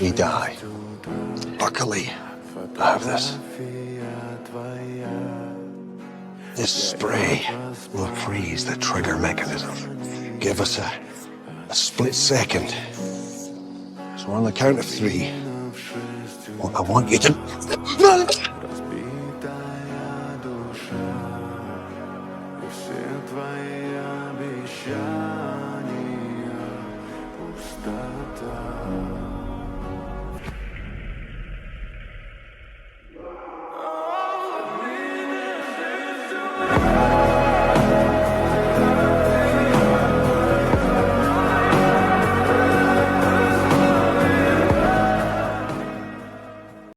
we die. Luckily, I have this. This spray will freeze the trigger mechanism. Give us a split second. So on the count of 3, I want you to...